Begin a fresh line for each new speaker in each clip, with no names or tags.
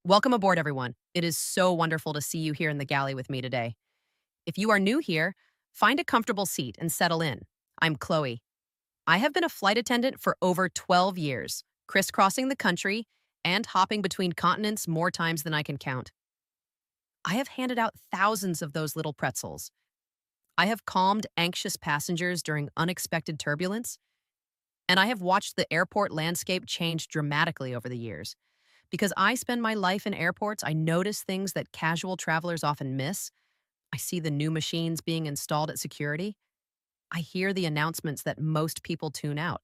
Welcome aboard, everyone. It is so wonderful to see you here in the galley with me today. If you are new here, find a comfortable seat and settle in. I'm Chloe. I have been a flight attendant for over 12 years, crisscrossing the country and hopping between continents more times than I can count. I have handed out thousands of those little pretzels. I have calmed anxious passengers during unexpected turbulence, and I have watched the airport landscape change dramatically over the years. Because I spend my life in airports, I notice things that casual travelers often miss. I see the new machines being installed at security. I hear the announcements that most people tune out.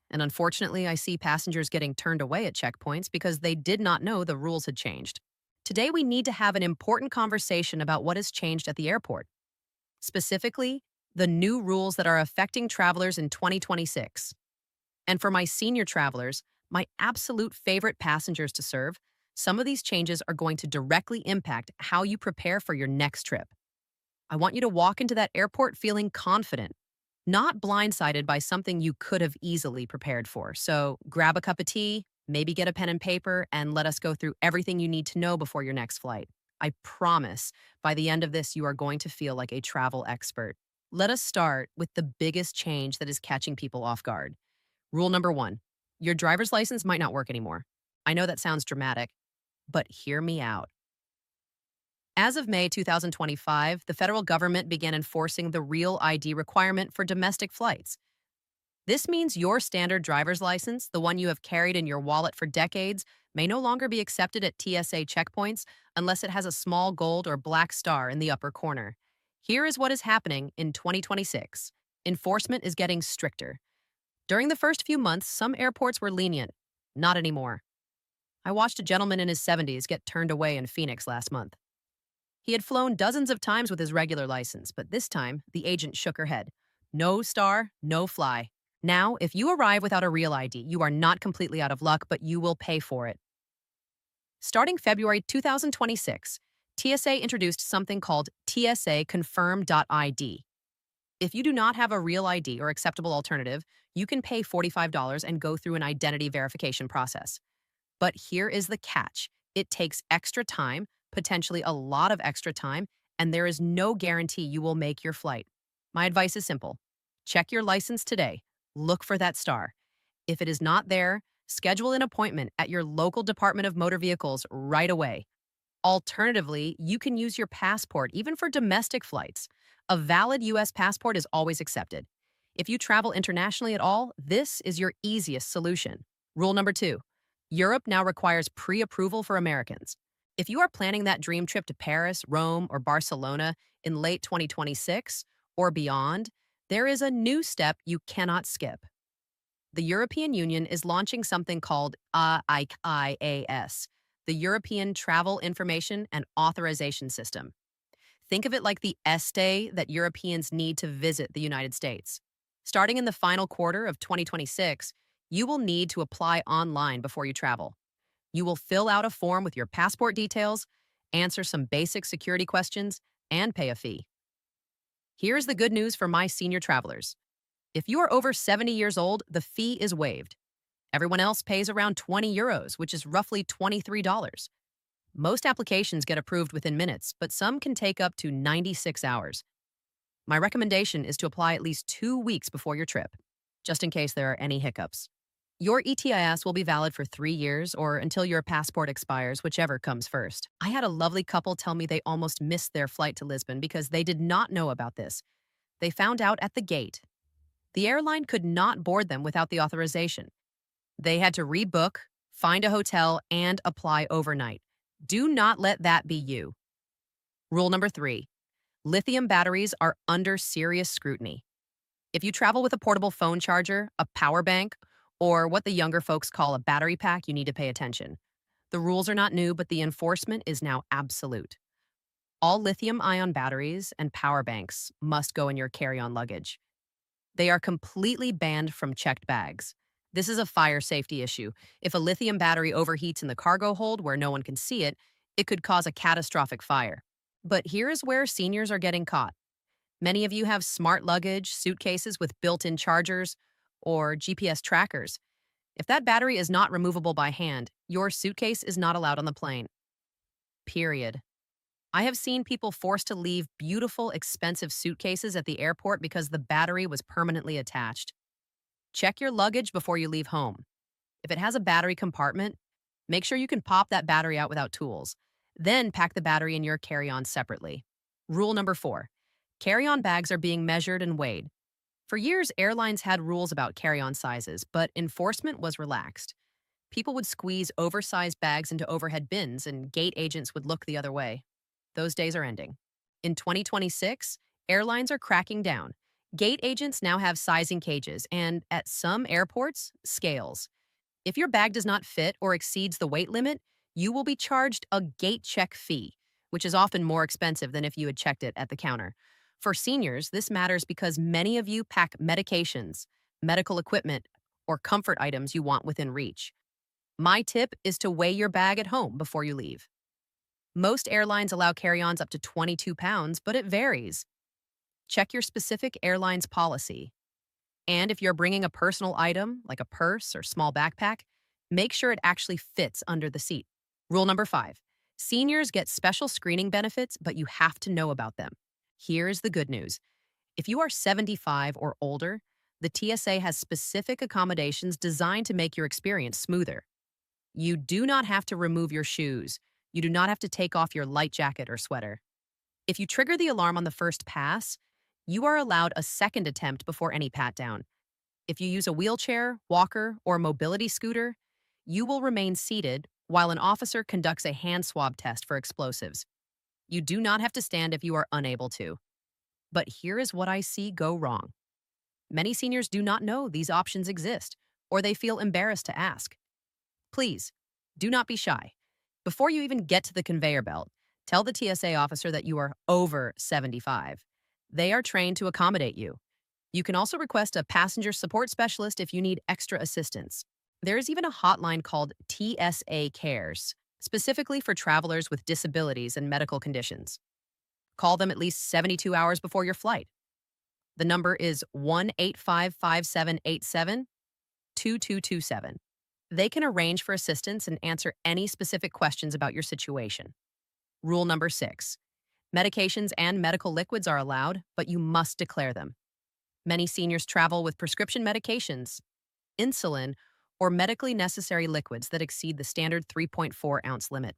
And unfortunately, I see passengers getting turned away at checkpoints because they did not know the rules had changed. Today, we need to have an important conversation about what has changed at the airport, specifically, the new rules that are affecting travelers in 2026. And for my senior travelers, my absolute favorite passengers to serve, some of these changes are going to directly impact how you prepare for your next trip. I want you to walk into that airport feeling confident, not blindsided by something you could have easily prepared for. So grab a cup of tea, maybe get a pen and paper, and let us go through everything you need to know before your next flight. I promise by the end of this, you are going to feel like a travel expert. Let us start with the biggest change that is catching people off guard. Rule number one, your driver's license might not work anymore. I know that sounds dramatic, but hear me out. As of May 2025, the federal government began enforcing the Real ID requirement for domestic flights. This means your standard driver's license, the one you have carried in your wallet for decades, may no longer be accepted at TSA checkpoints unless it has a small gold or black star in the upper corner. Here is what is happening in 2026. Enforcement is getting stricter. During the first few months, some airports were lenient. Not anymore. I watched a gentleman in his 70s get turned away in Phoenix last month. He had flown dozens of times with his regular license, but this time, the agent shook her head. No star, no fly. Now, if you arrive without a real ID, you are not completely out of luck, but you will pay for it. Starting February 2026, TSA introduced something called TSA Confirm.ID. If you do not have a real ID or acceptable alternative, you can pay $45 and go through an identity verification process. But here is the catch. It takes extra time, potentially a lot of extra time, and there is no guarantee you will make your flight. My advice is simple. Check your license today. Look for that star. If it is not there, schedule an appointment at your local Department of Motor Vehicles right away. Alternatively, you can use your passport even for domestic flights. A valid U.S. passport is always accepted. If you travel internationally at all, this is your easiest solution. Rule number two, Europe now requires pre-approval for Americans. If you are planning that dream trip to Paris, Rome, or Barcelona in late 2026 or beyond, there is a new step you cannot skip. The European Union is launching something called EIAS, the European Travel Information and Authorization System. Think of it like the ESTE that Europeans need to visit the United States. Starting in the final quarter of 2026, you will need to apply online before you travel. You will fill out a form with your passport details, answer some basic security questions, and pay a fee. Here's the good news for my senior travelers. If you are over 70 years old, the fee is waived. Everyone else pays around €20, which is roughly $23. Most applications get approved within minutes, but some can take up to 96 hours. My recommendation is to apply at least 2 weeks before your trip, just in case there are any hiccups. Your ETIS will be valid for 3 years or until your passport expires, whichever comes first. I had a lovely couple tell me they almost missed their flight to Lisbon because they did not know about this. They found out at the gate. The airline could not board them without the authorization. They had to rebook, find a hotel, and apply overnight. Do not let that be you. Rule number three, lithium batteries are under serious scrutiny. If you travel with a portable phone charger, a power bank, or what the younger folks call a battery pack, you need to pay attention. The rules are not new, but the enforcement is now absolute. All lithium-ion batteries and power banks must go in your carry-on luggage. They are completely banned from checked bags. This is a fire safety issue. If a lithium battery overheats in the cargo hold where no one can see it, it could cause a catastrophic fire. But here is where seniors are getting caught. Many of you have smart luggage, suitcases with built-in chargers, or GPS trackers. If that battery is not removable by hand, your suitcase is not allowed on the plane. Period. I have seen people forced to leave beautiful, expensive suitcases at the airport because the battery was permanently attached. Check your luggage before you leave home. If it has a battery compartment, make sure you can pop that battery out without tools. Then pack the battery in your carry on separately. Rule number 4, carry on bags are being measured and weighed. For years, airlines had rules about carry on sizes, but enforcement was relaxed. People would squeeze oversized bags into overhead bins, and gate agents would look the other way. Those days are ending. In 2026, airlines are cracking down. Gate agents now have sizing cages and, at some airports, scales. If your bag does not fit or exceeds the weight limit, you will be charged a gate check fee, which is often more expensive than if you had checked it at the counter. For seniors, this matters because many of you pack medications, medical equipment, or comfort items you want within reach. My tip is to weigh your bag at home before you leave. Most airlines allow carry-ons up to 22 pounds, but it varies. Check your specific airline's policy. And if you're bringing a personal item, like a purse or small backpack, make sure it actually fits under the seat. Rule number 5, seniors get special screening benefits, but you have to know about them. Here's the good news. If you are 75 or older, the TSA has specific accommodations designed to make your experience smoother. You do not have to remove your shoes. You do not have to take off your light jacket or sweater. If you trigger the alarm on the first pass, you are allowed a second attempt before any pat-down. If you use a wheelchair, walker, or mobility scooter, you will remain seated while an officer conducts a hand swab test for explosives. You do not have to stand if you are unable to. But here is what I see go wrong. Many seniors do not know these options exist, or they feel embarrassed to ask. Please, do not be shy. Before you even get to the conveyor belt, tell the TSA officer that you are over 75. They are trained to accommodate you. You can also request a passenger support specialist if you need extra assistance. There is even a hotline called TSA Cares, specifically for travelers with disabilities and medical conditions. Call them at least 72 hours before your flight. The number is 1-855-787-2227. They can arrange for assistance and answer any specific questions about your situation. Rule number 6. Medications and medical liquids are allowed, but you must declare them. Many seniors travel with prescription medications, insulin, or medically necessary liquids that exceed the standard 3.4-ounce limit.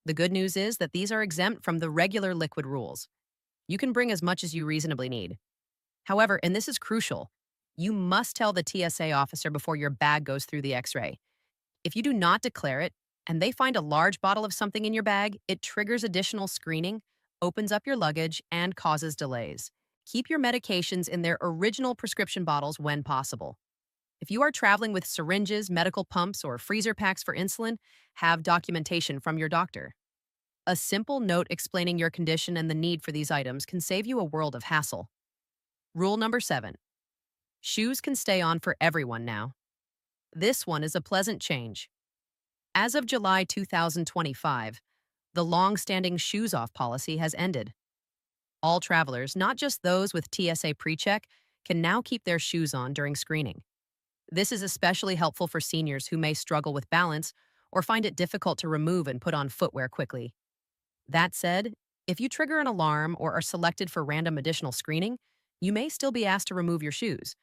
The good news is that these are exempt from the regular liquid rules. You can bring as much as you reasonably need. However, and this is crucial, you must tell the TSA officer before your bag goes through the X-ray. If you do not declare it, and they find a large bottle of something in your bag, it triggers additional screening, opens up your luggage, and causes delays. Keep your medications in their original prescription bottles when possible. If you are traveling with syringes, medical pumps, or freezer packs for insulin, have documentation from your doctor. A simple note explaining your condition and the need for these items can save you a world of hassle. Rule number 7. Shoes can stay on for everyone now. This one is a pleasant change. As of July 2025, the long-standing shoes-off policy has ended. All travelers, not just those with TSA PreCheck, can now keep their shoes on during screening. This is especially helpful for seniors who may struggle with balance or find it difficult to remove and put on footwear quickly. That said, if you trigger an alarm or are selected for random additional screening, you may still be asked to remove your shoes.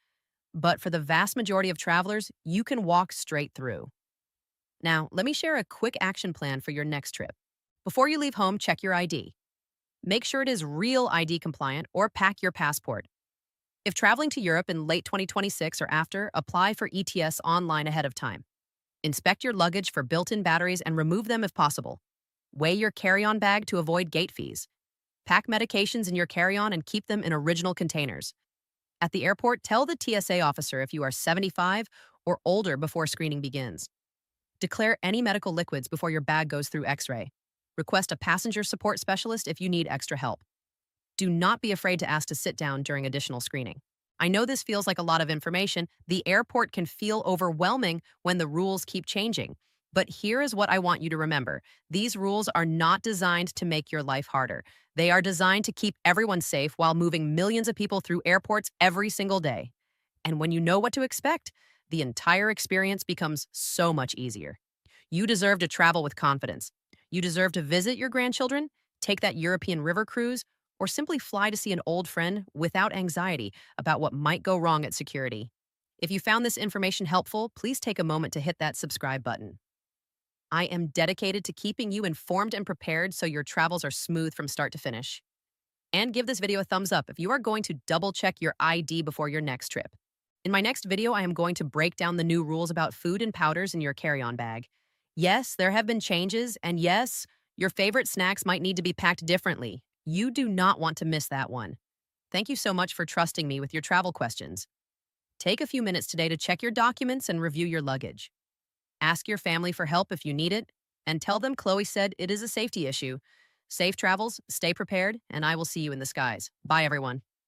But for the vast majority of travelers, you can walk straight through. Now, let me share a quick action plan for your next trip. Before you leave home, check your ID. Make sure it is real ID compliant or pack your passport. If traveling to Europe in late 2026 or after, apply for ETS online ahead of time. Inspect your luggage for built-in batteries and remove them if possible. Weigh your carry-on bag to avoid gate fees. Pack medications in your carry-on and keep them in original containers. At the airport, tell the TSA officer if you are 75 or older before screening begins. Declare any medical liquids before your bag goes through X-ray. Request a passenger support specialist if you need extra help. Do not be afraid to ask to sit down during additional screening. I know this feels like a lot of information. The airport can feel overwhelming when the rules keep changing. But here is what I want you to remember. These rules are not designed to make your life harder. They are designed to keep everyone safe while moving millions of people through airports every single day. And when you know what to expect, the entire experience becomes so much easier. You deserve to travel with confidence. You deserve to visit your grandchildren, take that European river cruise, or simply fly to see an old friend without anxiety about what might go wrong at security. If you found this information helpful, please take a moment to hit that subscribe button. I am dedicated to keeping you informed and prepared so your travels are smooth from start to finish. And give this video a thumbs up if you are going to double check your ID before your next trip. In my next video, I am going to break down the new rules about food and powders in your carry-on bag. Yes, there have been changes, and yes, your favorite snacks might need to be packed differently. You do not want to miss that one. Thank you so much for trusting me with your travel questions. Take a few minutes today to check your documents and review your luggage. Ask your family for help if you need it, and tell them Chloe said it is a safety issue. Safe travels, stay prepared, and I will see you in the skies. Bye, everyone.